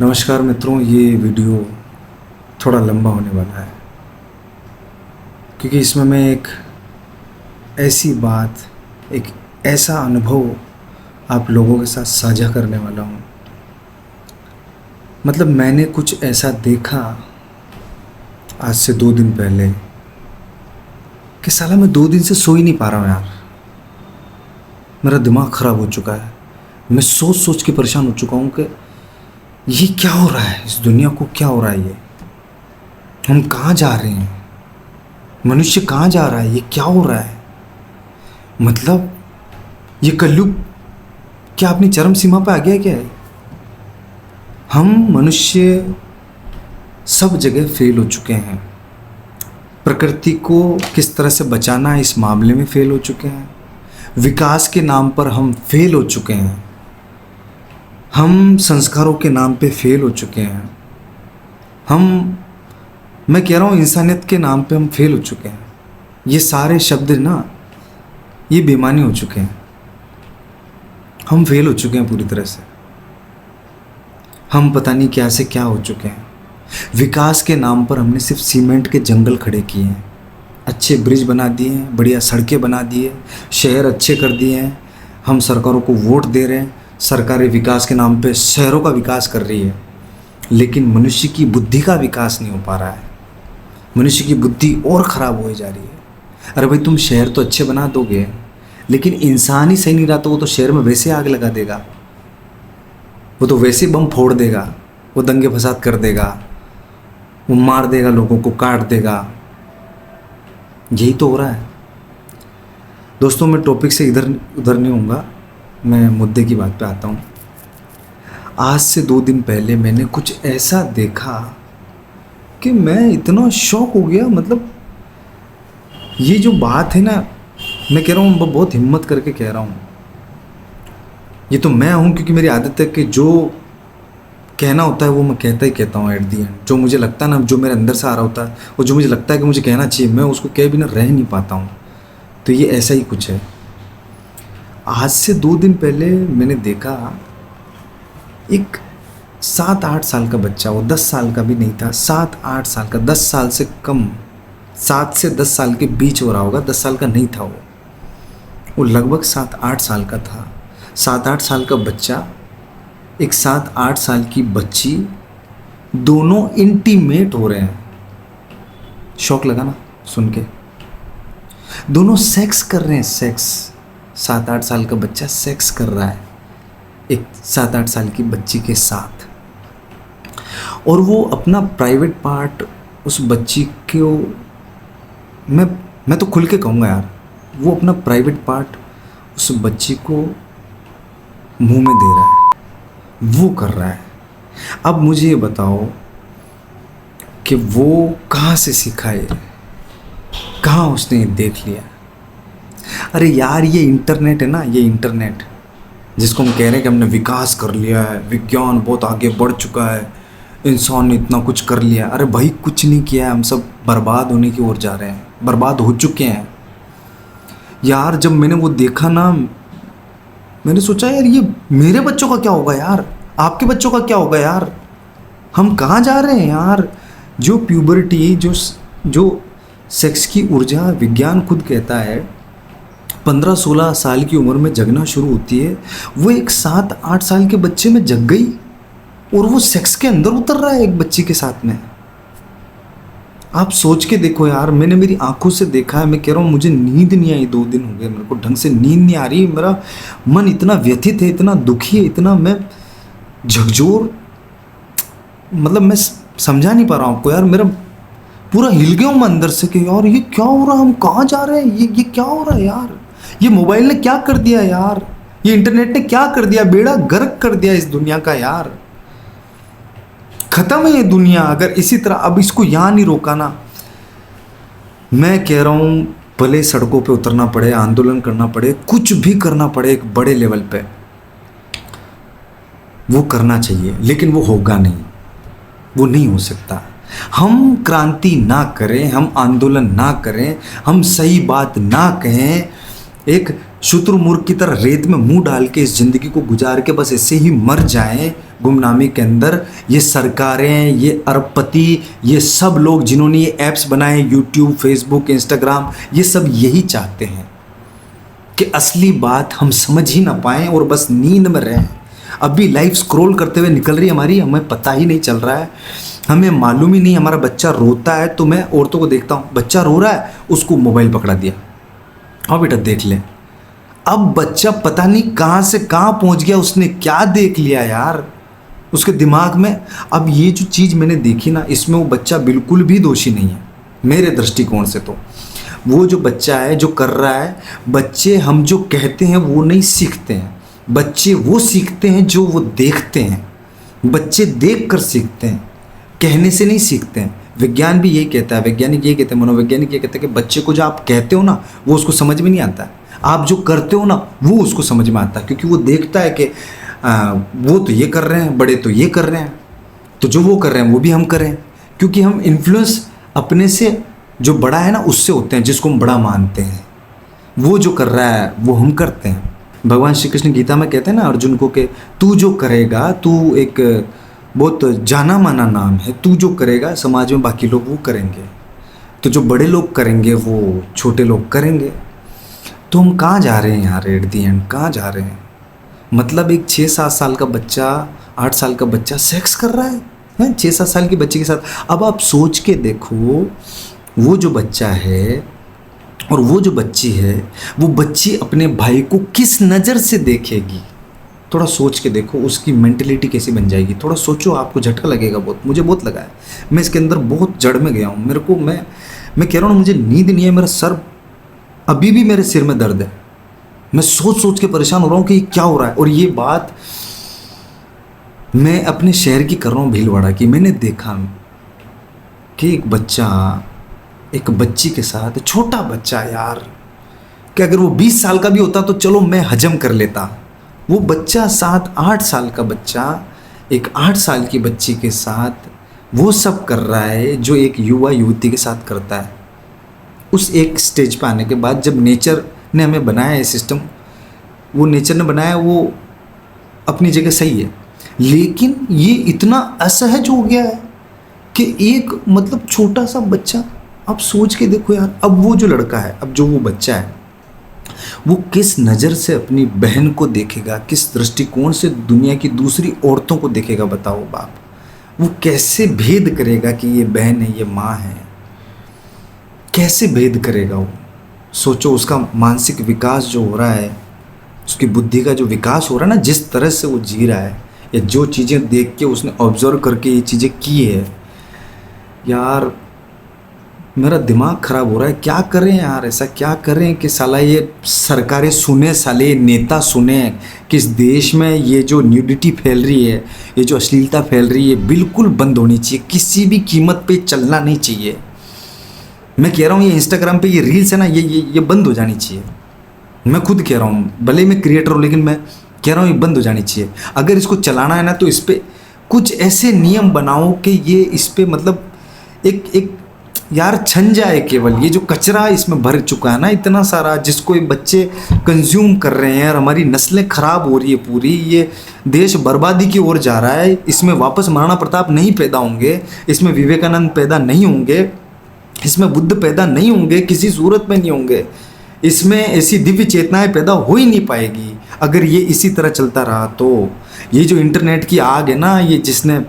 नमस्कार मित्रों, ये वीडियो थोड़ा लंबा होने वाला है क्योंकि इसमें मैं एक ऐसी बात, एक ऐसा अनुभव आप लोगों के साथ साझा करने वाला हूँ। मतलब मैंने कुछ ऐसा देखा आज से 2 दिन पहले कि साला मैं 2 दिन से सो ही नहीं पा रहा हूँ यार। मेरा दिमाग ख़राब हो चुका है। मैं सोच सोच के परेशान हो चुका हूँ कि ये क्या हो रहा है, इस दुनिया को क्या हो रहा है, ये हम कहाँ जा रहे हैं, मनुष्य कहाँ जा रहा है, ये क्या हो रहा है। मतलब ये कलयुग क्या अपनी चरम सीमा पे आ गया है क्या है? हम मनुष्य सब जगह फेल हो चुके हैं। प्रकृति को किस तरह से बचाना है इस मामले में फेल हो चुके हैं। विकास के नाम पर हम फेल हो चुके हैं। हम संस्कारों के नाम पे फेल हो चुके हैं। मैं कह रहा हूँ इंसानियत के नाम पे हम फेल हो चुके हैं। ये सारे शब्द ना, ये बेईमानी हो चुके हैं। हम फेल हो चुके हैं पूरी तरह से। हम पता नहीं क्या से क्या हो चुके हैं। विकास के नाम पर हमने सिर्फ सीमेंट के जंगल खड़े किए हैं, अच्छे ब्रिज बना दिए हैं, बढ़िया सड़कें बना दिए, शहर अच्छे कर दिए हैं। हम सरकारों को वोट दे रहे हैं, सरकारें विकास के नाम पे शहरों का विकास कर रही है, लेकिन मनुष्य की बुद्धि का विकास नहीं हो पा रहा है। मनुष्य की बुद्धि और ख़राब हो जा रही है। अरे भाई, तुम शहर तो अच्छे बना दोगे, लेकिन इंसान ही सही नहीं रहा तो वो तो शहर में वैसे आग लगा देगा, वो तो वैसे बम फोड़ देगा, वो दंगे फसाद कर देगा, वो मार देगा, लोगों को काट देगा। यही तो हो रहा है। दोस्तों, मैं टॉपिक से इधर उधर नहीं होऊंगा, मैं मुद्दे की बात पे आता हूँ। आज से 2 दिन पहले मैंने कुछ ऐसा देखा कि मैं इतना शॉक हो गया। मतलब ये जो बात है ना, मैं कह रहा हूँ, बहुत हिम्मत करके कह रहा हूँ। ये तो मैं हूँ क्योंकि मेरी आदत है कि जो कहना होता है वो मैं कहता ही कहता हूँ एट दी एंड। जो मुझे लगता है ना, जो मेरे अंदर से आ रहा होता है, और जो मुझे लगता है कि मुझे कहना चाहिए, मैं उसको कह बिना रह नहीं पाता हूँ। तो ये ऐसा ही कुछ है। आज से 2 दिन पहले मैंने देखा एक 7-8 साल का बच्चा, वो 10 साल का भी नहीं था, 7-8 साल का, 10 साल से कम, 7 से 10 साल के बीच हो रहा होगा, 10 साल का नहीं था वो लगभग 7-8 साल का था। 7-8 साल का बच्चा, एक 7-8 साल की बच्ची, दोनों इंटीमेट हो रहे हैं। शौक लगा ना सुन के? दोनों सेक्स कर रहे हैं, सेक्स। 7-8 साल का बच्चा सेक्स कर रहा है एक 7-8 साल की बच्ची के साथ, और वो अपना प्राइवेट पार्ट उस बच्ची को, मैं तो खुल के कहूँगा यार, वो अपना प्राइवेट पार्ट उस बच्ची को मुंह में दे रहा है, वो कर रहा है। अब मुझे ये बताओ कि वो कहाँ से सीखा है, कहाँ उसने देख लिया। अरे यार, ये इंटरनेट है ना, ये इंटरनेट जिसको हम कह रहे हैं कि हमने विकास कर लिया है, विज्ञान बहुत आगे बढ़ चुका है, इंसान ने इतना कुछ कर लिया। अरे भाई, कुछ नहीं किया है, हम सब बर्बाद होने की ओर जा रहे हैं, बर्बाद हो चुके हैं यार। जब मैंने वो देखा ना, मैंने सोचा यार, ये मेरे बच्चों का क्या होगा यार, आपके बच्चों का क्या होगा यार, हम कहाँ जा रहे हैं यार। जो प्यूबर्टी, जो सेक्स की ऊर्जा, विज्ञान खुद कहता है 15-16 साल की उम्र में जगना शुरू होती है, वो एक 7-8 साल के बच्चे में जग गई, और वो सेक्स के अंदर उतर रहा है एक बच्ची के साथ में। आप सोच के देखो यार, मैंने मेरी आंखों से देखा है। मैं कह रहा हूँ, मुझे नींद नहीं आई, 2 दिन हो गए मेरे को ढंग से नींद नहीं आ रही। मेरा मन इतना व्यथित है, इतना दुखी है, इतना मैं झकझोर, मतलब मैं समझा नहीं पा रहा हूँ आपको यार। मेरा पूरा हिल गया हूँ मैं अंदर से कि यार ये क्या हो रहा है, हम कहाँ जा रहे हैं, ये क्या हो रहा है यार। ये मोबाइल ने क्या कर दिया यार, ये इंटरनेट ने क्या कर दिया, बेड़ा गर्क कर दिया इस दुनिया का यार। खत्म है ये दुनिया अगर इसी तरह अब इसको यहाँ नहीं रोका ना। मैं कह रहा हूँ, भले सड़कों पे उतरना पड़े, आंदोलन करना पड़े, कुछ भी करना पड़े एक बड़े लेवल पे, वो करना चाहिए, लेकिन वो होगा नहीं, वो नहीं हो सकता। हम क्रांति ना करें, हम आंदोलन ना करें, हम सही बात ना कहें, एक शुतुरमुर्ग की तरह रेत में मुंह डाल के इस ज़िंदगी को गुजार के बस ऐसे ही मर जाएं गुमनामी के अंदर। ये सरकारें, ये अरबपति, ये सब लोग जिन्होंने ये ऐप्स बनाए, यूट्यूब, फेसबुक, इंस्टाग्राम, ये सब यही चाहते हैं कि असली बात हम समझ ही ना पाएं और बस नींद में रहें। अभी लाइफ स्क्रॉल करते हुए निकल रही है हमारी, हमें पता ही नहीं चल रहा है, हमें मालूम ही नहीं। हमारा बच्चा रोता है तो मैं औरतों को देखता हूँ, बच्चा रो रहा है, उसको मोबाइल पकड़ा दिया, हाँ बेटा देख ले। अब बच्चा पता नहीं कहाँ से कहाँ पहुँच गया, उसने क्या देख लिया यार उसके दिमाग में। अब ये जो चीज़ मैंने देखी ना, इसमें वो बच्चा बिल्कुल भी दोषी नहीं है मेरे दृष्टिकोण से। तो वो जो बच्चा है जो कर रहा है, बच्चे हम जो कहते हैं वो नहीं सीखते हैं, बच्चे वो सीखते हैं जो वो देखते हैं। बच्चे देख कर सीखते हैं, कहने से नहीं सीखते हैं। विज्ञान भी यही कहता है, वैज्ञानिक ये कहते हैं, मनोवैज्ञानिक ये कहते हैं कि बच्चे को जो आप कहते हो ना वो उसको समझ में नहीं आता है, आप जो करते हो ना वो उसको समझ में आता है, क्योंकि वो देखता है कि वो तो ये कर रहे हैं, बड़े तो ये कर रहे हैं, तो जो वो कर रहे हैं वो भी हम करें। क्योंकि हम इन्फ्लुएंस अपने से, जो बड़ा है ना उससे होते हैं, जिसको हम बड़ा मानते हैं। वो जो कर रहा है वो हम करते हैं। भगवान श्री कृष्ण गीता में कहते हैं ना अर्जुन को कि तू जो करेगा, तू एक बहुत जाना माना नाम है, तू जो करेगा समाज में बाकी लोग वो करेंगे, तो जो बड़े लोग करेंगे वो छोटे लोग करेंगे। तो हम कहाँ जा रहे हैं यार, एट दी एंड कहाँ जा रहे हैं? मतलब एक 6-7 साल का बच्चा, 8 साल का बच्चा सेक्स कर रहा है 6-7 साल के बच्चे के साथ। अब आप सोच के देखो, वो जो बच्चा है और वो जो बच्ची है, वो बच्ची अपने भाई को किस नज़र से देखेगी? थोड़ा सोच के देखो, उसकी मेंटलिटी कैसी बन जाएगी। थोड़ा सोचो, आपको झटका लगेगा बहुत। मुझे बहुत लगा है, मैं इसके अंदर बहुत जड़ में गया हूँ। मेरे को मैं कह रहा हूँ, मुझे नींद नहीं है, मेरा सर अभी भी मेरे सिर में दर्द है। मैं सोच सोच के परेशान हो रहा हूँ कि क्या हो रहा है। और ये बात मैं अपने शहर की कर रहा हूँ, भीलवाड़ा की। मैंने देखा कि एक बच्चा एक बच्ची के साथ, छोटा बच्चा यार, कि अगर वो 20 साल का भी होता तो चलो मैं हजम कर लेता। वो बच्चा 7-8 साल का बच्चा एक 8 साल की बच्ची के साथ वो सब कर रहा है जो एक युवा युवती के साथ करता है। उस एक स्टेज पे आने के बाद, जब नेचर ने हमें बनाया है सिस्टम, वो नेचर ने बनाया, वो अपनी जगह सही है, लेकिन ये इतना असहज हो गया है कि एक मतलब छोटा सा बच्चा, आप सोच के देखो यार। अब वो जो लड़का है, अब जो वो बच्चा है, वो किस नज़र से अपनी बहन को देखेगा, किस दृष्टिकोण से दुनिया की दूसरी औरतों को देखेगा? बताओ बाप, वो कैसे भेद करेगा कि ये बहन है, ये माँ है? कैसे भेद करेगा वो? सोचो, उसका मानसिक विकास जो हो रहा है, उसकी बुद्धि का जो विकास हो रहा है ना, जिस तरह से वो जी रहा है, या जो चीज़ें देख के उसने ऑब्जर्व करके ये चीज़ें की है, यार मेरा दिमाग ख़राब हो रहा है। क्या करें यार, ऐसा क्या करें कि साला ये सरकारें सुने, साले नेता सुने कि इस देश में ये जो न्यूडिटी फैल रही है, ये जो अश्लीलता फैल रही है, बिल्कुल बंद होनी चाहिए। किसी भी कीमत पे चलना नहीं चाहिए। मैं कह रहा हूँ, ये इंस्टाग्राम पे ये रील्स है ना, ये बंद हो जानी चाहिए। मैं खुद कह रहा हूँ, भले मैं क्रिएटर हूँ, लेकिन मैं कह रहा हूँ ये बंद हो जानी चाहिए। अगर इसको चलाना है ना, तो इस पर कुछ ऐसे नियम बनाओ कि ये इस पर मतलब एक यार छन जाए। केवल ये जो कचरा इसमें भर चुका है ना इतना सारा, जिसको ये बच्चे कंज्यूम कर रहे हैं, और हमारी नस्लें ख़राब हो रही है पूरी। ये देश बर्बादी की ओर जा रहा है। इसमें वापस महाराणा प्रताप नहीं पैदा होंगे, इसमें विवेकानंद पैदा नहीं होंगे, इसमें बुद्ध पैदा नहीं होंगे, किसी सूरत में नहीं होंगे। इसमें ऐसी दिव्य चेतनाएं पैदा हो ही नहीं पाएगी अगर ये इसी तरह चलता रहा। तो ये जो इंटरनेट की आग है ना, ये जिसने,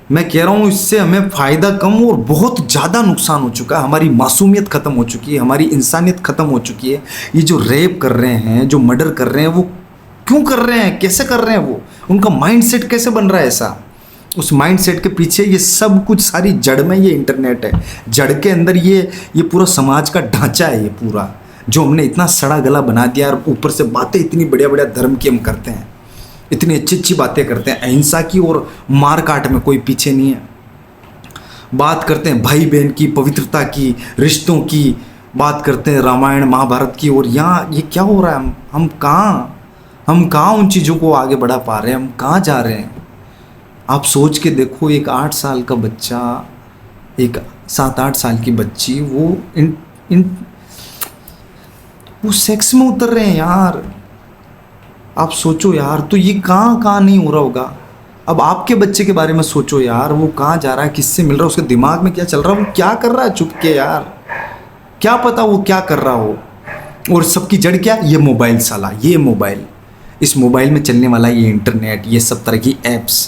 मैं कह रहा हूँ, इससे हमें फ़ायदा कम और बहुत ज़्यादा नुकसान हो चुका है। हमारी मासूमियत ख़त्म हो चुकी है, हमारी इंसानियत ख़त्म हो चुकी है। ये जो रेप कर रहे हैं, जो मर्डर कर रहे हैं, वो क्यों कर रहे हैं, कैसे कर रहे हैं? वो उनका माइंडसेट कैसे बन रहा है ऐसा? उस माइंडसेट के पीछे ये सब कुछ, सारी जड़ में ये इंटरनेट है। जड़ के अंदर ये पूरा समाज का ढांचा है, ये पूरा जो हमने इतना सड़ा गला बना दिया। और ऊपर से बातें इतनी बढ़िया बढ़िया धर्म की हम करते हैं, इतनी अच्छी अच्छी बातें करते हैं, अहिंसा की, और मार काट में कोई पीछे नहीं है। बात करते हैं भाई बहन की, पवित्रता की, रिश्तों की बात करते हैं, रामायण महाभारत की। और यहाँ ये क्या हो रहा है? हम कहाँ उन चीज़ों को आगे बढ़ा पा रहे हैं? हम कहाँ जा रहे हैं? आप सोच के देखो, एक 8 साल का बच्चा, एक 7-8 साल की बच्ची, वो वो सेक्स में उतर रहे हैं यार। आप सोचो यार, तो ये कहाँ कहाँ नहीं हो रहा होगा। अब आपके बच्चे के बारे में सोचो यार, वो कहाँ जा रहा है, किससे मिल रहा है, उसके दिमाग में क्या चल रहा है, वो क्या कर रहा है चुप के यार, क्या पता वो क्या कर रहा हो। और सबकी जड़ क्या, ये मोबाइल साला, ये मोबाइल, इस मोबाइल में चलने वाला ये इंटरनेट, ये सब तरह की ऐप्स।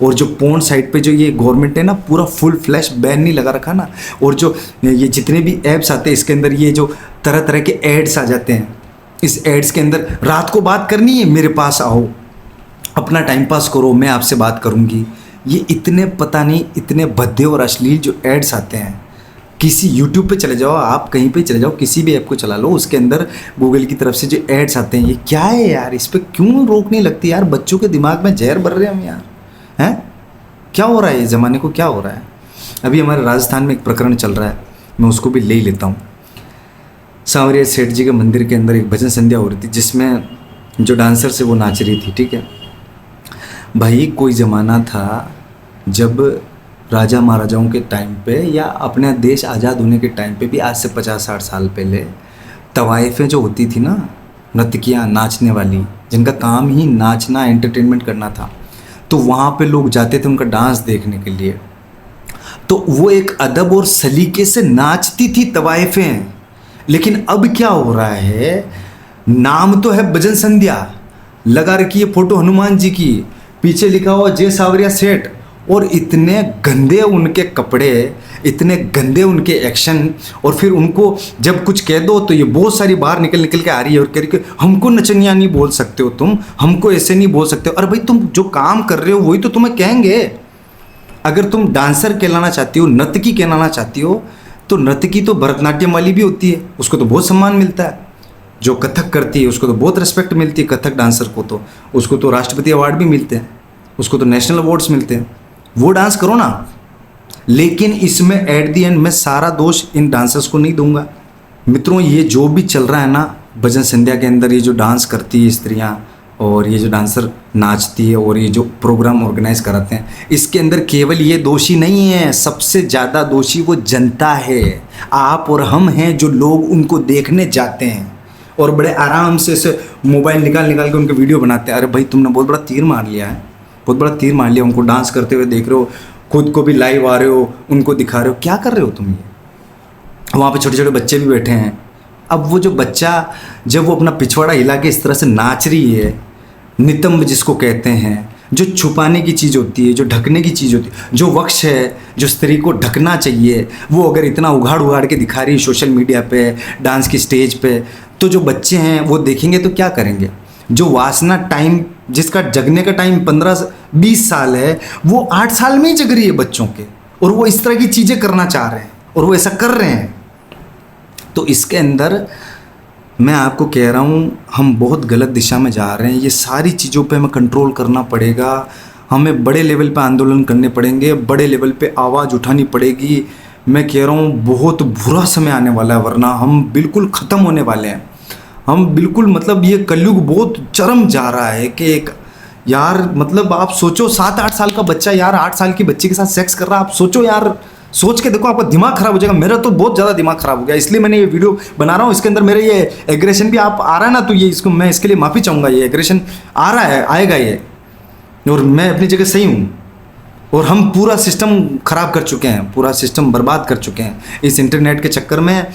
और जो पोर्न साइट पे जो ये गवर्नमेंट ने ना पूरा फुल फ्लैश बैन नहीं लगा रखा ना, और जो ये जितने भी ऐप्स आते हैं इसके अंदर ये जो तरह तरह के एड्स आ जाते हैं, इस एड्स के अंदर रात को बात करनी है मेरे पास आओ, अपना टाइम पास करो, मैं आपसे बात करूँगी। ये इतने पता नहीं इतने भद्दे और अश्लील जो एड्स आते हैं। किसी यूट्यूब पे चले जाओ, आप कहीं पे चले जाओ, किसी भी ऐप को चला लो, उसके अंदर गूगल की तरफ से जो एड्स आते हैं, ये क्या है यार, इस पर क्यों रोक नहीं लगती यार। बच्चों के दिमाग में जहर भर रहे हैं हम यार, हैं क्या हो रहा है, ये ज़माने को क्या हो रहा है। अभी हमारे राजस्थान में एक प्रकरण चल रहा है, मैं उसको भी ले ही लेता हूँ। सांवरिया सेठ जी के मंदिर के अंदर एक भजन संध्या हो रही थी, जिसमें जो डांसर से वो नाच रही थी, ठीक है भाई। कोई ज़माना था जब राजा महाराजाओं के टाइम पे या अपने देश आज़ाद होने के टाइम पे भी, आज से 50-60 साल पहले, तवाइफें जो होती थी ना, नर्तकियाँ नाचने वाली, जिनका काम ही नाचना एंटरटेनमेंट करना था, तो वहाँ पे लोग जाते थे उनका डांस देखने के लिए। तो वो एक अदब और सलीके से नाचती थी तवाइफें। लेकिन अब क्या हो रहा है, नाम तो है भजन संध्या, लगा रखी है फोटो हनुमान जी की, पीछे लिखा हुआ जय सांवरिया सेठ, और इतने गंदे उनके कपड़े, इतने गंदे उनके एक्शन, और फिर उनको जब कुछ कह दो तो ये बहुत सारी बाहर निकल के आ रही है और कह रही कि हमको नचनिया नहीं बोल सकते हो तुम, हमको ऐसे नहीं बोल सकते हो। अरे भाई तुम जो काम कर रहे हो वही तो तुम्हें कहेंगे। अगर तुम डांसर कहलाना चाहती हो, नर्तकी कहलाना चाहती हो, तो नर्तकी तो भरतनाट्यम वाली भी होती है, उसको तो बहुत सम्मान मिलता है। जो कथक करती है उसको तो बहुत रिस्पेक्ट मिलती है, कथक डांसर को तो, उसको तो राष्ट्रपति अवार्ड भी मिलते हैं, उसको तो नेशनल अवार्ड्स मिलते हैं। वो डांस करो ना। लेकिन इसमें एट दी एंड मैं सारा दोष इन डांसर्स को नहीं दूंगा। मित्रों, ये जो भी चल रहा है ना भजन संध्या के अंदर, ये जो डांस करती है स्त्रियां और ये जो डांसर नाचती है और ये जो प्रोग्राम ऑर्गेनाइज कराते हैं, इसके अंदर केवल ये दोषी नहीं है, सबसे ज़्यादा दोषी वो जनता है, आप और हम हैं, जो लोग उनको देखने जाते हैं और बड़े आराम से ऐसे मोबाइल निकाल के उनके वीडियो बनाते हैं। अरे भाई तुमने बहुत बड़ा तीर मार लिया है, बहुत बड़ा तीर मार लिया, उनको डांस करते हुए देख रहे हो, खुद को भी लाइव आ रहे हो, उनको दिखा रहे हो, क्या कर रहे हो तुम ये। वहाँ पे छोटे छोटे बच्चे भी बैठे हैं। अब वो जो बच्चा जब वो अपना पिछवाड़ा हिला के इस तरह से नाच रही है, नितंब जिसको कहते हैं, जो छुपाने की चीज़ होती है, जो ढकने की चीज़ होती है, जो वक्ष है, जो स्त्री को ढकना चाहिए, वो अगर इतना उघाड़ के दिखा रही है सोशल मीडिया पे, डांस की स्टेज पे, तो जो बच्चे हैं वो देखेंगे तो क्या करेंगे। जो वासना टाइम, जिसका जगने का टाइम 15-20 साल है, वो 8 साल में ही जग रही है बच्चों के, और वो इस तरह की चीज़ें करना चाह रहे हैं और वो ऐसा कर रहे हैं। तो इसके अंदर मैं आपको कह रहा हूँ, हम बहुत गलत दिशा में जा रहे हैं। ये सारी चीज़ों पे हमें कंट्रोल करना पड़ेगा, हमें बड़े लेवल पे आंदोलन करने पड़ेंगे, बड़े लेवल पे आवाज़ उठानी पड़ेगी। मैं कह रहा हूँ बहुत बुरा समय आने वाला है, वरना हम बिल्कुल ख़त्म होने वाले हैं। हम बिल्कुल, मतलब ये कलयुग बहुत चरम जा रहा है कि एक यार, मतलब आप सोचो 7-8 साल का बच्चा यार 8 साल की बच्ची के साथ सेक्स कर रहा है। आप सोचो यार, सोच के देखो, आपका दिमाग खराब हो जाएगा। मेरा तो बहुत ज़्यादा दिमाग खराब हो गया, इसलिए मैंने ये वीडियो बना रहा हूँ। इसके अंदर मेरे ये एग्रेशन भी आप आ रहा है ना, तो ये इसको मैं इसके लिए माफ़ी चाहूँगा। ये एग्रेशन आ रहा है, आएगा ये, और मैं अपनी जगह सही हूँ। और हम पूरा सिस्टम ख़राब कर चुके हैं, पूरा सिस्टम बर्बाद कर चुके हैं इस इंटरनेट के चक्कर में,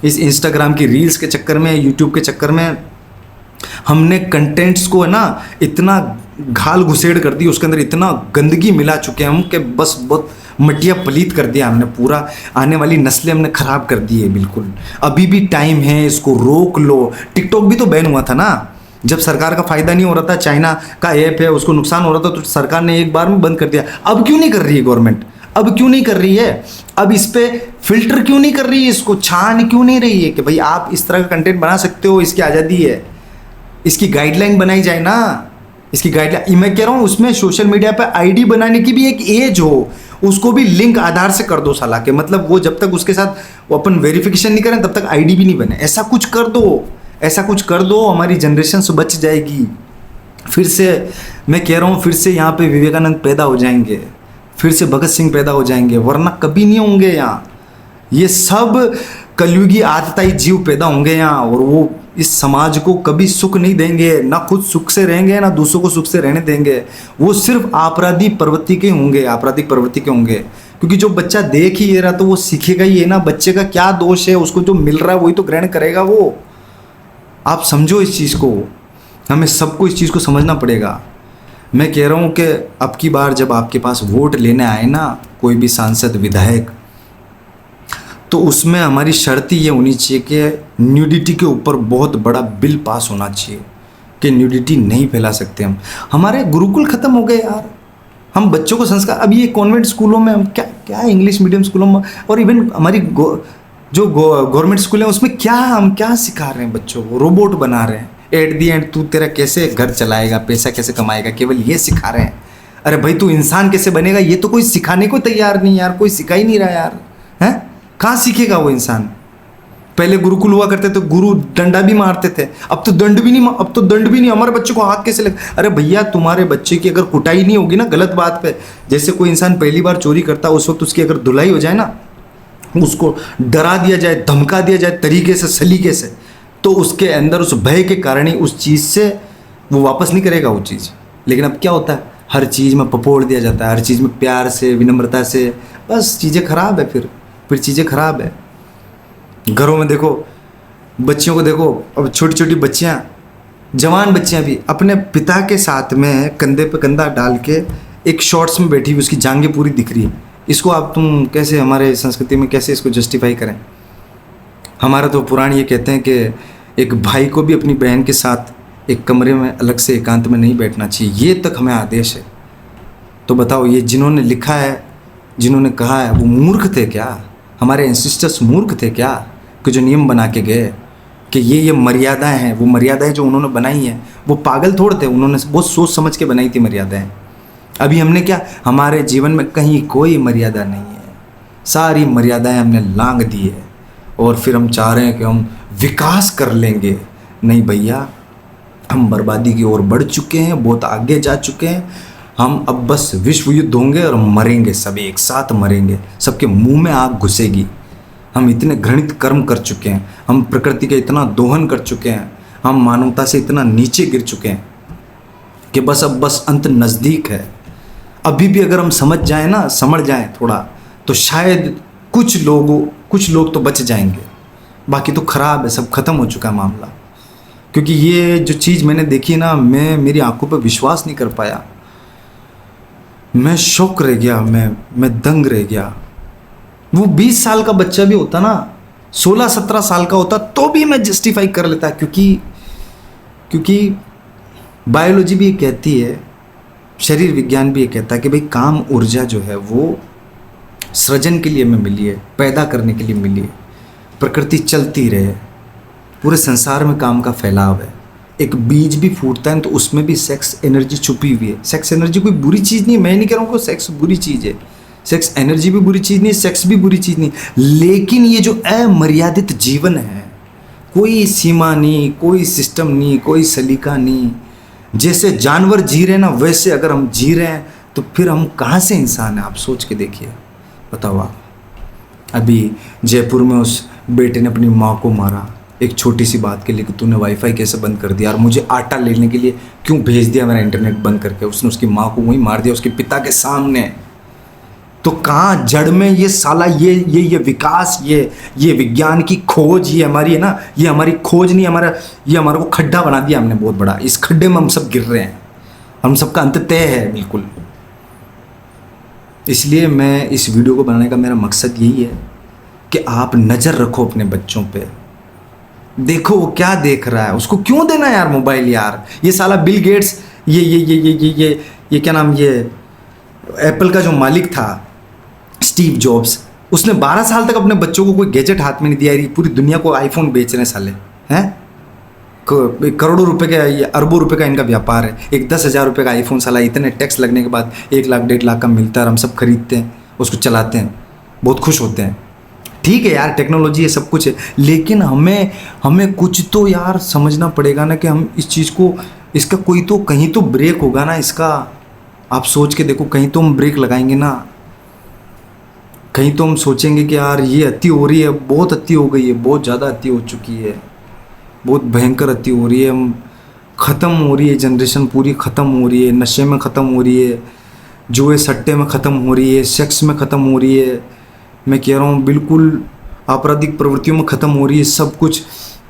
इस इंस्टाग्राम की रील्स के चक्कर में, यूट्यूब के चक्कर में। हमने कंटेंट्स को है ना इतना घाल घुसेड़ कर दी, उसके अंदर इतना गंदगी मिला चुके हैं हम कि बस बहुत मटिया पलीत कर दिया हमने। पूरा आने वाली नस्लें हमने ख़राब कर दी है बिल्कुल। अभी भी टाइम है, इसको रोक लो। टिकटॉक भी तो बैन हुआ था ना, जब सरकार का फ़ायदा नहीं हो रहा था, चाइना का ऐप है उसको नुकसान हो रहा था, तो सरकार ने एक बार में बंद कर दिया। अब क्यों नहीं कर रही है गवर्नमेंट, अब क्यों नहीं कर रही है, अब इस पर फिल्टर क्यों नहीं कर रही है, इसको छान क्यों नहीं रही है कि भाई आप इस तरह का कंटेंट बना सकते हो, इसकी आज़ादी है, इसकी गाइडलाइन बनाई जाए ना, इसकी गाइडलाइन। मैं कह रहा हूँ उसमें सोशल मीडिया पे आईडी बनाने की भी एक एज हो, उसको भी लिंक आधार से कर दो साला के, मतलब वो जब तक उसके साथ वो अपन वेरिफिकेशन नहीं करें तब तक आईडी भी नहीं बने। ऐसा कुछ कर दो, ऐसा कुछ कर दो, हमारी जनरेशन से बच जाएगी। फिर से मैं कह रहा हूँ, फिर से यहाँ पे विवेकानंद पैदा हो जाएंगे, फिर से भगत सिंह पैदा हो जाएंगे, वरना कभी नहीं होंगे यहाँ। ये सब कलयुगी आतताई जीव पैदा होंगे यहाँ, और वो इस समाज को कभी सुख नहीं देंगे, ना खुद सुख से रहेंगे ना दूसरों को सुख से रहने देंगे। वो सिर्फ आपराधिक प्रवृत्ति के होंगे, आपराधिक प्रवृत्ति के होंगे। क्योंकि जो बच्चा देख ही ये रहा तो वो सीखेगा ही है ना। बच्चे का क्या दोष है, उसको जो मिल रहा है वही तो ग्रहण करेगा वो। आप समझो इस चीज़ को, हमें सबको इस चीज़ को समझना पड़ेगा। मैं कह रहा हूँ कि अब की बार जब आपके पास वोट लेने आए ना कोई भी सांसद विधायक, तो उसमें हमारी शर्त ये होनी चाहिए कि न्यूडिटी के ऊपर बहुत बड़ा बिल पास होना चाहिए कि न्यूडिटी नहीं फैला सकते हम। हमारे गुरुकुल ख़त्म हो गए यार। हम बच्चों को संस्कार, अब ये कॉन्वेंट स्कूलों में हम क्या इंग्लिश मीडियम स्कूलों में, और इवन हमारी जो गवर्नमेंट स्कूल है उसमें हम क्या सिखा रहे हैं बच्चों को? रोबोट बना रहे हैं। एट दी एंड तू तेरा कैसे घर चलाएगा, पैसा कैसे कमाएगा, केवल ये सिखा रहे हैं। अरे भाई तू इंसान कैसे बनेगा ये तो कोई सिखाने को तैयार नहीं यार, कोई सिखा ही नहीं रहा यार। हैं कहाँ सीखेगा वो इंसान? पहले गुरुकुल हुआ करते थे, गुरु डंडा भी मारते थे, अब तो दंड भी नहीं। हमारे बच्चों को हाथ कैसे लग? अरे भैया तुम्हारे बच्चे की अगर कुटाई नहीं होगी ना गलत बात पे, जैसे कोई इंसान पहली बार चोरी करता है उस वक्त उसकी अगर धुलाई हो जाए ना, उसको डरा दिया जाए, धमका दिया जाए तरीके से, सलीके से, तो उसके अंदर उस भय के कारण ही उस चीज़ से वो वापस नहीं करेगा वो चीज़। लेकिन अब क्या होता है, हर चीज़ में पपोड़ दिया जाता है, हर चीज़ में प्यार से, विनम्रता से, बस चीज़ें खराब है। फिर चीज़ें खराब है। घरों में देखो, बच्चियों को देखो, अब छोटी छोटी बच्चियाँ, जवान बच्चियाँ भी अपने पिता के साथ में कंधे पे कंधा डाल के एक शॉर्ट्स में बैठी हुई, उसकी जांघें पूरी दिख रही है। इसको आप तुम कैसे, हमारे संस्कृति में कैसे इसको जस्टिफाई करें? हमारा तो पुराण ये कहते हैं कि एक भाई को भी अपनी बहन के साथ एक कमरे में अलग से एकांत में नहीं बैठना चाहिए, ये तक हमें आदेश है। तो बताओ, ये जिन्होंने लिखा है, जिन्होंने कहा है, वो मूर्ख थे क्या? हमारे एंसेस्टर्स मूर्ख थे क्या कि जो नियम बना के गए कि ये मर्यादाएं हैं? वो मर्यादाएं जो उन्होंने बनाई हैं वो पागल थोड़े थे, उन्होंने बहुत सोच समझ के बनाई थी मर्यादाएं। अभी हमने क्या, हमारे जीवन में कहीं कोई मर्यादा नहीं है, सारी मर्यादाएं हमने लांघ दी है, और फिर हम चाह रहे हैं कि हम विकास कर लेंगे। नहीं भैया, हम बर्बादी की ओर बढ़ चुके हैं, बहुत आगे जा चुके हैं। हम अब बस विश्व युद्ध होंगे और मरेंगे, सब एक साथ मरेंगे, सबके मुंह में आग घुसेगी। हम इतने घृणित कर्म कर चुके हैं, हम प्रकृति का इतना दोहन कर चुके हैं, हम मानवता से इतना नीचे गिर चुके हैं कि बस अंत नज़दीक है। अभी भी अगर हम समझ जाएं थोड़ा, तो शायद कुछ लोग तो बच जाएंगे, बाकी तो खराब है, सब खत्म हो चुका है मामला। क्योंकि ये जो चीज़ मैंने देखी ना, मेरी आंखों पर विश्वास नहीं कर पाया, मैं शॉक रह गया, मैं दंग रह गया। वो 20 साल का बच्चा भी होता ना, 16-17 साल का होता, तो भी मैं जस्टिफाई कर लेता, क्योंकि बायोलॉजी भी ये कहती है, शरीर विज्ञान भी ये कहता है कि भाई काम ऊर्जा जो है वो सृजन के लिए हमें मिली है, पैदा करने के लिए मिली है। प्रकृति चलती रहे, पूरे संसार में काम का फैलाव है। एक बीज भी फूटता है तो उसमें भी सेक्स एनर्जी छुपी हुई है। सेक्स एनर्जी कोई बुरी चीज़ नहीं है, मैं नहीं कह रहा हूँ कि सेक्स बुरी चीज़ है, सेक्स एनर्जी भी बुरी चीज़ नहीं, सेक्स भी बुरी चीज़ नहीं, लेकिन ये जो अमर्यादित जीवन है, कोई सीमा नहीं, कोई सिस्टम नहीं, कोई सलीका नहीं, जैसे जानवर जी रहे हैं ना वैसे अगर हम जी रहे हैं तो फिर हम कहाँ से इंसान हैं? आप सोच के देखिए, बताओ आप। अभी जयपुर में उस बेटे ने अपनी माँ को मारा एक छोटी सी बात के लिए कि तूने वाईफाई कैसे बंद कर दिया, और मुझे आटा लेने के लिए क्यों भेज दिया मेरा इंटरनेट बंद करके। उसने उसकी माँ को वहीं मार दिया, उसके पिता के सामने। तो कहाँ जड़ में ये साला ये विकास, ये विज्ञान की खोज, ये हमारी है ना, ये हमारी खोज नहीं, ये हमारे को खड्डा बना दिया हमने बहुत बड़ा। इस खड्डे में हम सब गिर रहे हैं, हम सबका अंत तय है बिल्कुल। इसलिए मैं इस वीडियो को बनाने का मेरा मकसद यही है कि आप नज़र रखो अपने बच्चों पे, देखो वो क्या देख रहा है, उसको क्यों देना यार मोबाइल यार। ये साला बिल गेट्स, ये क्या नाम, ये एप्पल का जो मालिक था स्टीव जॉब्स, उसने 12 साल तक अपने बच्चों को कोई गैजेट हाथ में नहीं दिया। पूरी दुनिया को आईफोन बेच रहे हैं साले, हैं? करोड़ों रुपए का, ये अरबों रुपए का इनका व्यापार है। एक 10,000 रुपये का आईफोन साला इतने टैक्स लगने के बाद 1 लाख 1.5 लाख का मिलता है, और हम सब खरीदते हैं, उसको चलाते हैं, बहुत खुश होते हैं। ठीक है यार, टेक्नोलॉजी है, सब कुछ है, लेकिन हमें कुछ तो यार समझना पड़ेगा ना कि हम इस चीज़ को, इसका कोई तो कहीं तो ब्रेक होगा ना इसका। आप सोच के देखो, कहीं तो हम ब्रेक लगाएंगे ना। कहीं तो हम सोचेंगे कि यार ये अति हो रही है, बहुत अति हो गई है, बहुत ज़्यादा अति हो चुकी है, बहुत भयंकर अति हो रही है, हम ख़त्म हो रही है, जनरेशन पूरी ख़त्म हो रही है, नशे में ख़त्म हो रही है, जुए सट्टे में ख़त्म हो रही है, सेक्स में ख़त्म हो रही है, मैं कह रहा हूँ बिल्कुल आपराधिक प्रवृत्तियों में ख़त्म हो रही है। सब कुछ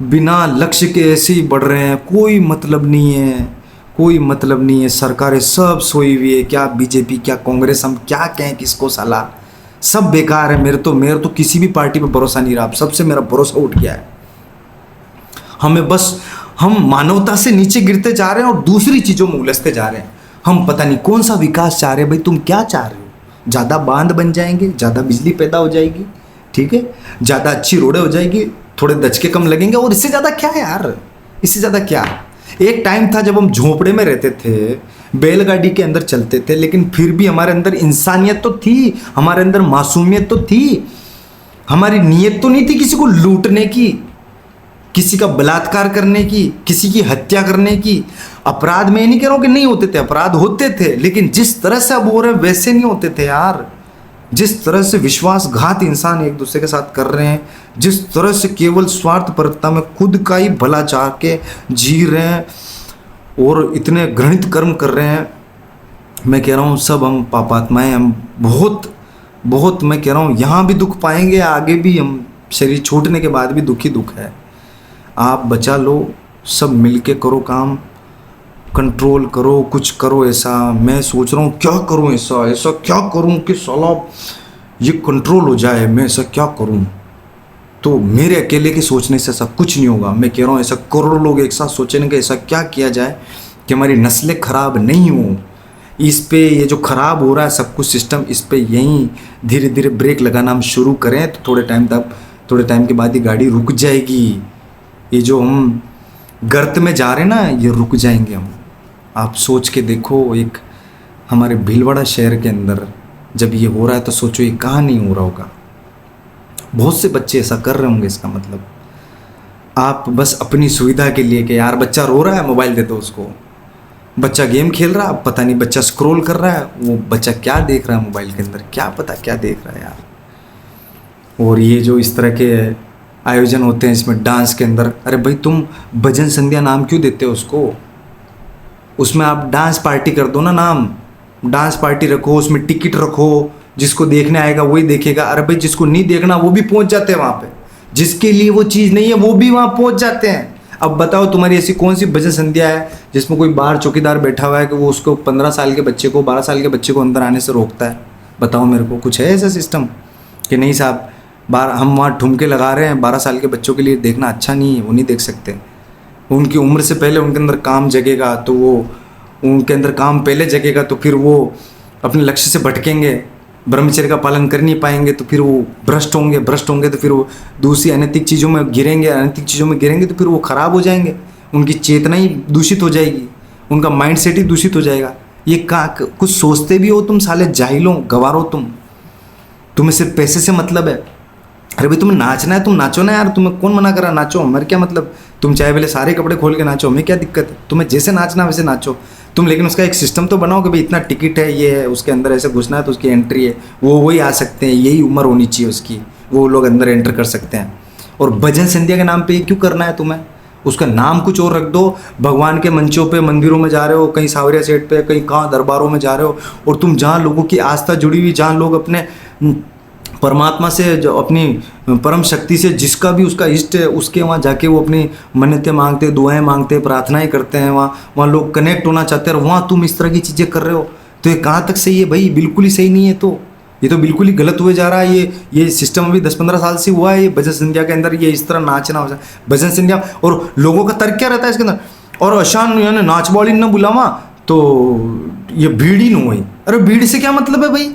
बिना लक्ष्य के ऐसे ही बढ़ रहे हैं, कोई मतलब नहीं है, कोई मतलब नहीं है। सरकारें सब सोई हुई है, क्या बीजेपी क्या कांग्रेस, हम क्या कहें किसको, साला सब बेकार है। मेरे तो किसी भी पार्टी पे भरोसा नहीं रहा, अब सबसे मेरा भरोसा उठ गया है। हमें बस हम मानवता से नीचे गिरते जा रहे हैं और दूसरी चीज़ों में उलझते जा रहे हैं। हम पता नहीं कौन सा विकास चाह रहे हैं। भाई तुम क्या चाह रहे हो? ज़्यादा बांध बन जाएंगे, ज़्यादा बिजली पैदा हो जाएगी, ठीक है, ज़्यादा अच्छी रोडें हो जाएगी, थोड़े दचके कम लगेंगे, और इससे ज़्यादा क्या है यार, इससे ज़्यादा क्या। एक टाइम था जब हम झोपड़े में रहते थे, बैलगाड़ी के अंदर चलते थे, लेकिन फिर भी हमारे अंदर इंसानियत तो थी, हमारे अंदर मासूमियत तो थी, हमारी नीयत तो नहीं थी किसी को लूटने की, किसी का बलात्कार करने की, किसी की हत्या करने की। अपराध में नहीं कह रहा हूं कि नहीं होते थे, अपराध होते थे, लेकिन जिस तरह से अब हो रहे हैं वैसे नहीं होते थे यार। जिस तरह से विश्वासघात इंसान एक दूसरे के साथ कर रहे हैं, जिस तरह से केवल स्वार्थपरता में खुद का ही भला चाह के जी रहे हैं और इतने घृणित कर्म कर रहे हैं, मैं कह रहा हूँ सब हम पापात्माएं, हम बहुत बहुत, मैं कह रहा हूँ यहाँ भी दुख पाएंगे, आगे भी हम शरीर छूटने के बाद भी दुख ही दुख है। आप बचा लो, सब मिलके करो काम, कंट्रोल करो, कुछ करो ऐसा। मैं सोच रहा हूँ क्या करूँ, ऐसा क्या करूँ कि साला ये कंट्रोल हो जाए, मैं ऐसा क्या करूँ। तो मेरे अकेले के सोचने से ऐसा कुछ नहीं होगा। मैं कह रहा हूँ ऐसा करोड़ों लोग एक साथ सोचेंगे ऐसा क्या किया जाए कि हमारी नस्लें खराब नहीं हो। इस पे ये जो खराब हो रहा है सब कुछ सिस्टम, इस पे यहीं धीरे धीरे ब्रेक लगाना हम शुरू करें तो थोड़े टाइम के बाद ही गाड़ी रुक जाएगी। ये जो हम गर्त में जा रहे हैं ना, ये रुक जाएंगे हम। आप सोच के देखो, एक हमारे भीलवाड़ा शहर के अंदर जब ये हो रहा है तो सोचो ये कहाँ नहीं हो रहा होगा। बहुत से बच्चे ऐसा कर रहे होंगे। इसका मतलब आप बस अपनी सुविधा के लिए कि यार बच्चा रो रहा है मोबाइल दे दो उसको, बच्चा गेम खेल रहा है, पता नहीं बच्चा स्क्रॉल कर रहा है, वो बच्चा क्या देख रहा है मोबाइल के अंदर, क्या पता क्या देख रहा है यार। और ये जो इस तरह के आयोजन होते हैं इसमें डांस के अंदर, अरे भाई तुम भजन संध्या नाम क्यों देते हो उसको? उसमें आप डांस पार्टी कर दो ना, नाम डांस पार्टी रखो, उसमें टिकट रखो, जिसको देखने आएगा वही देखेगा। अरे भाई जिसको नहीं देखना वो भी पहुंच जाते हैं वहाँ पे, जिसके लिए वो चीज़ नहीं है वो भी वहाँ पहुंच जाते हैं। अब बताओ तुम्हारी ऐसी कौन सी भजन संध्या है जिसमें कोई बाहर चौकीदार बैठा हुआ है कि वो उसको 15 साल के बच्चे को 12 साल के बच्चे को अंदर आने से रोकता है? बताओ मेरे को, कुछ है ऐसा सिस्टम कि नहीं साहब हम वहाँ ठुमके लगा रहे हैं, 12 साल के बच्चों के लिए देखना अच्छा नहीं है, वो नहीं देख सकते। उनकी उम्र से पहले उनके अंदर काम जगेगा तो वो उनके अंदर काम पहले जगेगा तो फिर वो अपने लक्ष्य से भटकेंगे, ब्रह्मचर्य का पालन कर नहीं पाएंगे तो फिर वो भ्रष्ट होंगे तो फिर वो दूसरी अनैतिक चीज़ों में गिरेंगे तो फिर वो ख़राब हो जाएंगे, उनकी चेतना ही दूषित हो जाएगी, उनका माइंड सेट ही दूषित हो जाएगा। ये कुछ सोचते भी हो तुम साले जाहिलो, गवारो तुम्हें सिर्फ पैसे से मतलब है। अरे भाई तुम्हें नाचना है तुम नाचो ना यार, तुम्हें कौन मना करा, नाचो, हमारे क्या मतलब। तुम चाहे पहले सारे कपड़े खोल के नाचो, हमें क्या दिक्कत है, तुम्हें जैसे नाचना वैसे नाचो तुम, लेकिन उसका एक सिस्टम तो बनाओ कि भाई इतना टिकट है, ये है, उसके अंदर ऐसे घुसना है तो उसकी एंट्री है, वो वही आ सकते हैं, यही उम्र होनी चाहिए उसकी, वो लोग अंदर एंटर कर सकते हैं। और भजन संध्या के नाम पे क्यों करना है तुम्हें? उसका नाम कुछ और रख दो। भगवान के मंचों पे, मंदिरों में जा रहे हो, कहीं सावरिया सेठ पे, कहीं कहाँ दरबारों में जा रहे हो, और तुम जहाँ लोगों की आस्था जुड़ी हुई, जहाँ लोग अपने परमात्मा से, जो अपनी परम शक्ति से, जिसका भी उसका इष्ट है, उसके वहाँ जाके वो अपनी मन्नतें मांगते, दुआएं मांगते, प्रार्थनाएं करते हैं, वहाँ लोग कनेक्ट होना चाहते हैं, और वहाँ तुम इस तरह की चीज़ें कर रहे हो तो ये कहाँ तक सही है भाई? बिल्कुल ही सही नहीं है। तो ये तो बिल्कुल ही गलत हुए जा रहा है। ये सिस्टम अभी 10-15 साल से हुआ है, ये भजन संध्या के अंदर ये इस तरह नाचना हो जाए, भजन संध्या। और लोगों का तर्क क्या रहता है इसके अंदर, और अशान यानी नाच बॉली न बुलावा तो ये भीड़ ही न हुई। अरे भीड़ से क्या मतलब है भाई?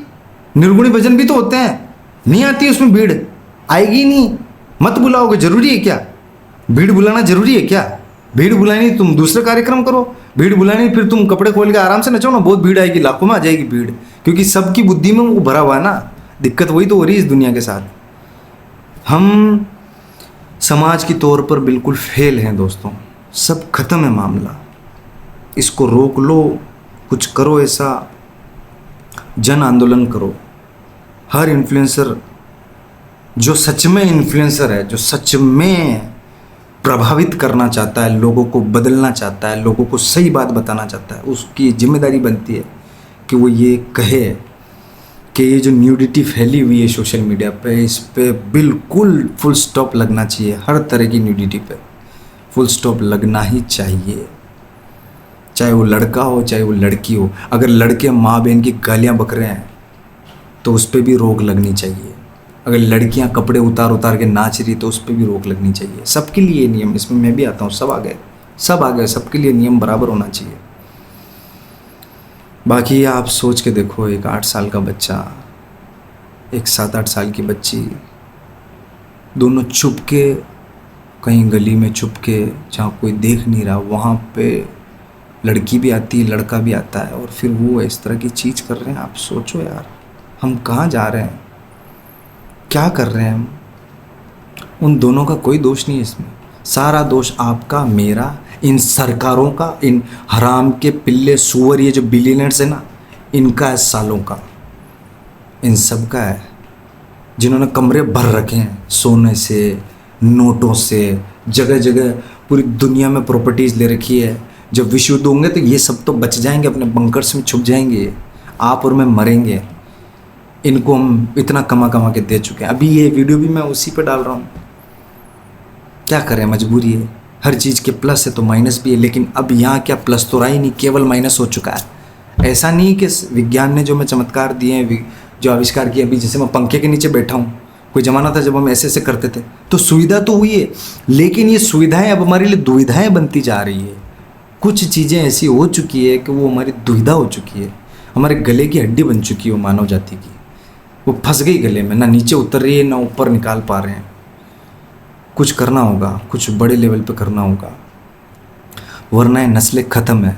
निर्गुणी भजन भी तो होते हैं, नहीं आती उसमें भीड़, आएगी नहीं, मत बुलाओगे, जरूरी है क्या? भीड़ बुलाना जरूरी है क्या? भीड़ बुलानी तुम दूसरे कार्यक्रम करो, भीड़ बुलानी फिर तुम कपड़े खोल के आराम से नचो ना, बहुत भीड़ आएगी, लाखों में आ जाएगी भीड़, क्योंकि सबकी बुद्धि में वो भरा हुआ है ना। दिक्कत वही तो हो रही है इस दुनिया के साथ। हम समाज की तौर पर बिल्कुल फेल हैं दोस्तों, सब खत्म है मामला। इसको रोक लो, कुछ करो ऐसा, जन आंदोलन करो, हर इन्फ्लुएंसर जो सच में इन्फ्लुएंसर है, जो सच में प्रभावित करना चाहता है, लोगों को बदलना चाहता है, लोगों को सही बात बताना चाहता है, उसकी जिम्मेदारी बनती है कि वो ये कहे कि ये जो न्यूडिटी फैली हुई है सोशल मीडिया पे, इस पे बिल्कुल फुल स्टॉप लगना चाहिए। हर तरह की न्यूडिटी पे फुल स्टॉप लगना ही चाहिए, चाहे वो लड़का हो चाहे वो लड़की हो। अगर लड़के माँ बहन की गालियाँ बक रहे हैं तो उस पर भी रोक लगनी चाहिए। अगर लड़कियां कपड़े उतार उतार के नाच रही तो उस पर भी रोक लगनी चाहिए। सबके लिए नियम, इसमें मैं भी आता हूँ, सब आ गए, सबके लिए नियम बराबर होना चाहिए। बाकी आप सोच के देखो, एक 8 साल का बच्चा, एक 7-8 साल की बच्ची, दोनों छुप के कहीं गली में छुप के, जहाँ कोई देख नहीं रहा, वहाँ पे लड़की भी आती है, लड़का भी आता है, और फिर वो इस तरह की चीज़ कर रहे हैं। आप सोचो यार, हम कहाँ जा रहे हैं, क्या कर रहे हैं हम। उन दोनों का कोई दोष नहीं है इसमें, सारा दोष आपका, मेरा, इन सरकारों का, इन हराम के पिल्ले सुअर, ये जो बिलियनर्स है ना, इनका है, सालों का, इन सब का है, जिन्होंने कमरे भर रखे हैं सोने से, नोटों से, जगह जगह पूरी दुनिया में प्रॉपर्टीज़ ले रखी है। जब विश्व युद्ध होंगे तो ये सब तो बच जाएंगे, अपने बंकर्स में छुप जाएंगे, आप और मैं मरेंगे। इनको हम इतना कमा कमा के दे चुके हैं। अभी ये वीडियो भी मैं उसी पे डाल रहा हूँ, क्या करें, मजबूरी है। हर चीज़ के प्लस है तो माइनस भी है, लेकिन अब यहाँ क्या प्लस तो रहा ही नहीं, केवल माइनस हो चुका है। ऐसा नहीं कि विज्ञान ने जो मैं चमत्कार दिए हैं, जो आविष्कार किए, अभी जैसे मैं पंखे के नीचे बैठा हूँ, कोई ज़माना था जब हम ऐसे ऐसे करते थे, तो सुविधा तो हुई है, लेकिन ये सुविधाएँ अब हमारे लिए दुविधाएँ बनती जा रही है। कुछ चीज़ें ऐसी हो चुकी है कि वो हमारी दुविधा हो चुकी है, हमारे गले की हड्डी बन चुकी है वो मानव जाति की। वो फंस गई गले में, ना नीचे उतर रही है ना ऊपर निकाल पा रहे हैं। कुछ करना होगा, कुछ बड़े लेवल पे करना होगा, वरना ये नस्लें ख़त्म है।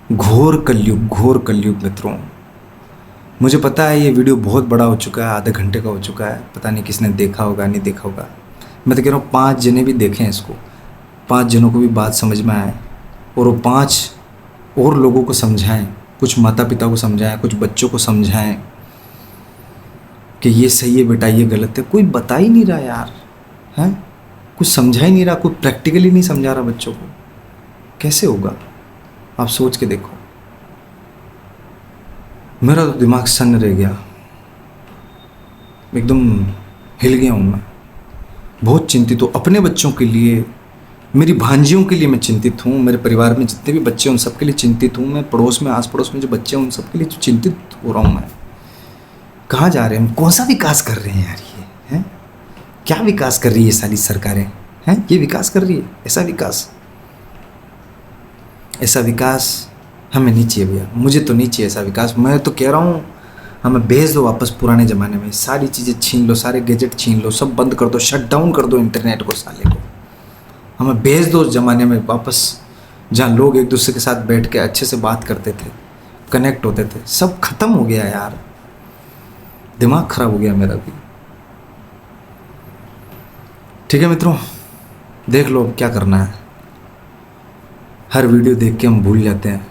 घोर कलयुग मित्रों। मुझे पता है ये वीडियो बहुत बड़ा हो चुका है, आधे घंटे का हो चुका है, पता नहीं किसने देखा होगा नहीं देखा होगा। मैं तो कह रहा हूँ 5 जने भी देखें इसको, 5 जनों को भी बात समझ में आए, और वो 5 और लोगों को समझाएं, कुछ माता पिता को समझाएं, कुछ बच्चों को समझाएं कि ये सही है बेटा, ये गलत है। कोई बता ही नहीं रहा यार, हैं, कुछ समझा ही नहीं रहा, कोई प्रैक्टिकली नहीं समझा रहा बच्चों को। कैसे होगा, आप सोच के देखो। मेरा तो दिमाग सन्न रह गया, एकदम हिल गया हूँ मैं। बहुत चिंतित हूँ अपने बच्चों के लिए, मेरी भांजियों के लिए मैं चिंतित हूँ, मेरे परिवार में जितने भी बच्चे हैं उन सबके लिए चिंतित हूँ मैं, पड़ोस में, आस पड़ोस में जो बच्चे हैं उन सबके लिए चिंतित हो रहा हूँ मैं। कहाँ जा रहे हैं हम, कौन सा विकास कर रहे हैं यार, ये हैं, क्या विकास कर रही है सारी सरकारें, हैं, ये विकास कर रही है। ऐसा विकास हमें नहीं चाहिए भैया, मुझे तो नहीं चाहिए ऐसा विकास। मैं तो कह रहा हूँ हमें भेज दो वापस पुराने ज़माने में, सारी चीज़ें छीन लो, सारे गैजेट छीन लो, सब बंद कर दो, शट डाउन कर दो इंटरनेट को, साले को। हमें भेज दो उस ज़माने में वापस, जहाँ लोग एक दूसरे के साथ बैठ के अच्छे से बात करते थे, कनेक्ट होते थे। सब खत्म हो गया यार, दिमाग खराब हो गया मेरा भी। ठीक है मित्रों, देख लो अब क्या करना है। हर वीडियो देख के हम भूल जाते हैं,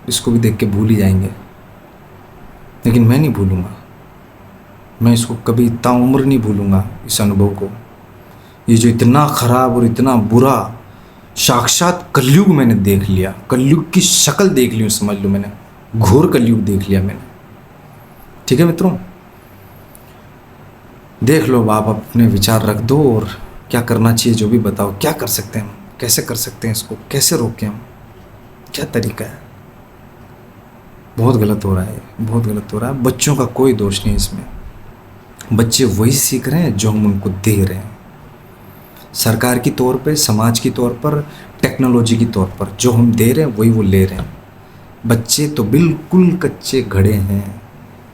इसको भी देख के भूल ही जाएंगे, लेकिन मैं नहीं भूलूंगा, मैं इसको कभी ताउम्र नहीं भूलूंगा, इस अनुभव को। ये जो इतना ख़राब और इतना बुरा साक्षात कलयुग मैंने देख लिया, कलयुग की शक्ल देख ली, समझ लो मैंने, घोर कलयुग देख लिया मैंने। ठीक है मित्रों, देख लो, आप अपने विचार रख दो और क्या करना चाहिए जो भी बताओ, क्या कर सकते हैं हम, कैसे कर सकते हैं इसको, कैसे रोकें हम, क्या तरीका है। बहुत गलत हो रहा है, बहुत गलत हो रहा है। बच्चों का कोई दोष नहीं इसमें, बच्चे वही सीख रहे हैं जो हम उनको दे रहे हैं, सरकार की तौर पे, समाज की तौर पर, टेक्नोलॉजी की तौर पर जो हम दे रहे हैं वही वो ले रहे हैं। बच्चे तो बिल्कुल कच्चे घड़े हैं,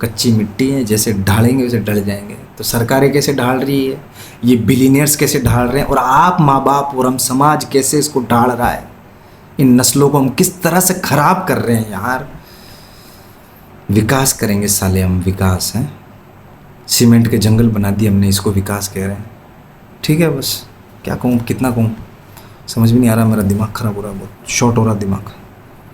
कच्ची मिट्टी है, जैसे ढालेंगे वैसे ढल जाएंगे। तो सरकारें कैसे ढाल रही है, ये बिलियनियर्स कैसे ढाल रहे हैं, और आप माँ बाप और हम समाज कैसे इसको ढाल रहा है। इन नस्लों को हम किस तरह से खराब कर रहे हैं यार। विकास करेंगे साले हम, विकास हैं, सीमेंट के जंगल बना दिए हमने, इसको विकास कह रहे हैं। ठीक है, बस क्या कहूँ, कितना कहूँ, समझ में नहीं आ रहा, मेरा दिमाग ख़राब हो रहा है, बहुत शॉर्ट हो रहा दिमाग।